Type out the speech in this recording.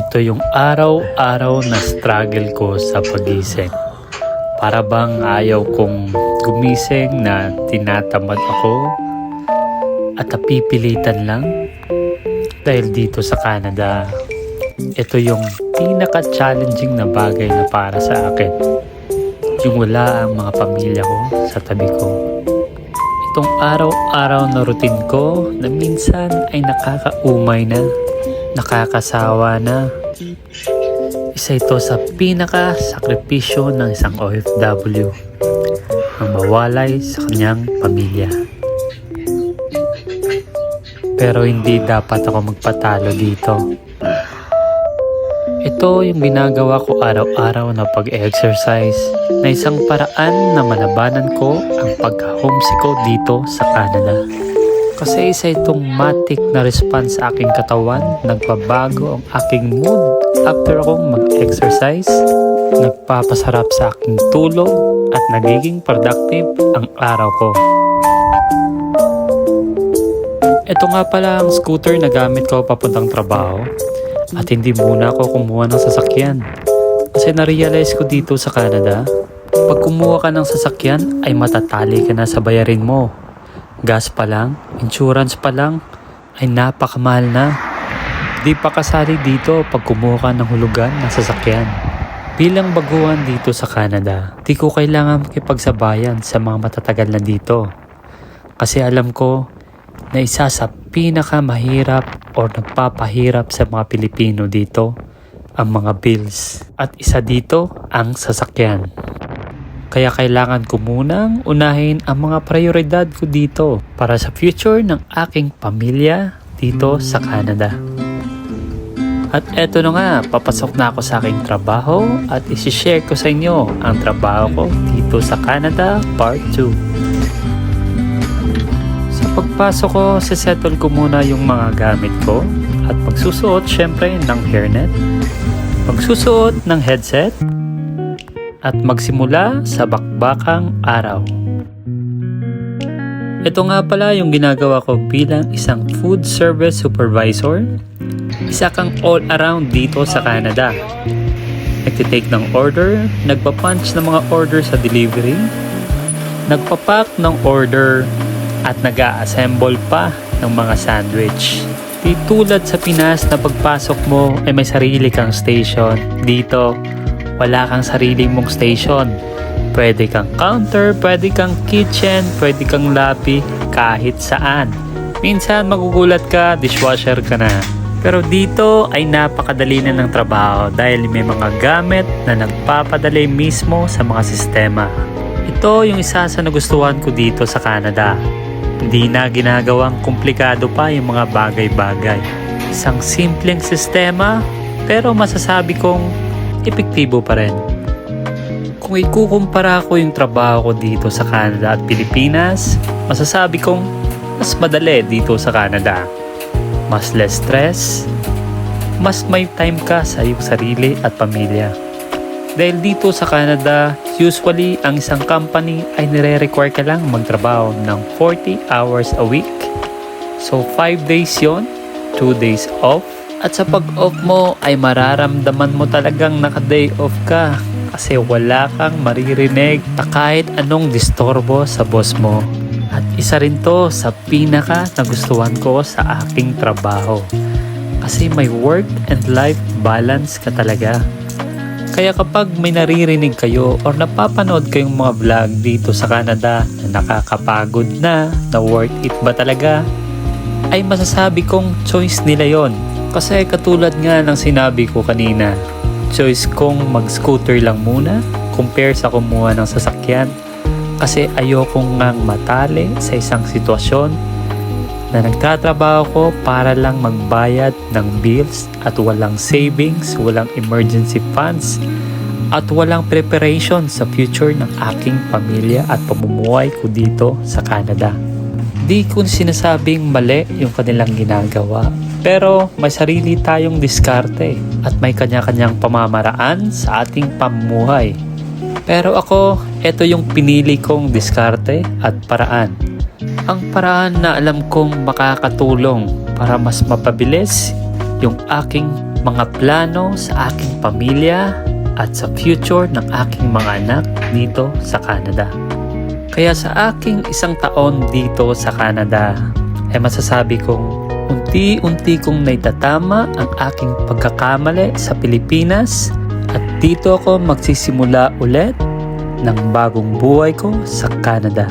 Ito yung araw-araw na struggle ko sa pagising. Para bang ayaw kong gumising na tinatamad ako at napipilitan lang. Dahil dito sa Canada, ito yung pinaka-challenging na bagay na para sa akin. Yung wala ang mga pamilya ko sa tabi ko. Itong araw-araw na routine ko na minsan ay nakakaumay na, nakakasawa na. Isa ito sa pinaka-sakripisyo ng isang OFW, ang mawalay sa kanyang pamilya. Pero hindi dapat ako magpatalo dito. Ito yung ginagawa ko araw-araw na pag-exercise na isang paraan na malabanan ko ang pagka-homesick ko dito sa Canada. Kasi isa itong matik na response sa aking katawan, nagpabago ang aking mood after akong mag-exercise, nagpapasarap sa aking tulog at nagiging productive ang araw ko. Ito nga pala ang scooter na gamit ko papuntang trabaho at hindi muna ako kumuha ng sasakyan. Kasi na-realize ko dito sa Canada, pag kumuha ka ng sasakyan ay matatali ka na sa bayarin mo. Gas pa lang, insurance pa lang, ay napakamahal na. Di pa kasali dito pag kumuha ka ng hulugan ng sasakyan. Bilang baguhan dito sa Canada, di ko kailangan makipagsabayan sa mga matatagal na dito. Kasi alam ko na isa sa pinakamahirap o nagpapahirap sa mga Pilipino dito ang mga bills. At isa dito ang sasakyan. Kaya kailangan ko munang unahin ang mga prioridad ko dito para sa future ng aking pamilya dito sa Canada. At eto na nga, papasok na ako sa aking trabaho at isi-share ko sa inyo ang trabaho ko dito sa Canada Part 2. Sa pagpasok ko, sisettle ko muna yung mga gamit ko at magsusuot syempre ng hairnet, magsusuot ng headset, at magsimula sa bakbakang araw. Ito nga pala yung ginagawa ko bilang isang food service supervisor. Isa kang all-around dito sa Canada. Nagtitake ng order, nagpapunch ng mga order sa delivery, nagpapack ng order, at nag-a-assemble pa ng mga sandwich. Di tulad sa Pinas na pagpasok mo ay may sarili kang station. Dito, wala kang sarili mong station. Pwede kang counter, pwede kang kitchen, pwede kang lobby, kahit saan. Minsan magugulat ka, dishwasher ka na. Pero dito ay napakadali na ng trabaho dahil may mga gamit na nagpapadali mismo sa mga sistema. Ito yung isa sa nagustuhan ko dito sa Canada. Hindi na ginagawang komplikado pa yung mga bagay-bagay. Isang simpleng sistema, pero masasabi kong epektibo pa rin. Kung ikukumpara ko yung trabaho ko dito sa Canada at Pilipinas, masasabi kong mas madali dito sa Canada. Mas less stress, mas may time ka sa iyong sarili at pamilya. Dahil dito sa Canada, usually ang isang company ay nire-require ka lang magtrabaho ng 40 hours a week. So 5 days yon, 2 days off. At sa pag-off mo ay mararamdaman mo talagang naka-day off ka kasi wala kang maririnig na kahit anong disturbo sa boss mo. At isa rin to sa pinaka nagustuhan ko sa aking trabaho kasi may work and life balance ka talaga. Kaya kapag may naririnig kayo or napapanood kayong mga vlog dito sa Canada na nakakapagod na worth it ba talaga, ay masasabi kong choice nila yon. Kasi katulad nga ng sinabi ko kanina, choice kong mag-scooter lang muna compare sa kumuha ng sasakyan. Kasi ayokong ngang matali sa isang sitwasyon na nagtatrabaho ko para lang magbayad ng bills at walang savings, walang emergency funds, at walang preparation sa future ng aking pamilya at pamumuhay ko dito sa Canada. Di ko sinasabing mali yung kanilang ginagawa. Pero may sarili tayong diskarte at may kanya-kanyang pamamaraan sa ating pamumuhay. Pero ako, ito yung pinili kong diskarte at paraan. Ang paraan na alam kong makakatulong para mas mapabilis yung aking mga plano sa aking pamilya at sa future ng aking mga anak dito sa Canada. Kaya sa aking 1 taon dito sa Canada, ay masasabi kong unti-unti kong naitatama ang aking pagkakamali sa Pilipinas at dito ako magsisimula ulit ng bagong buhay ko sa Canada.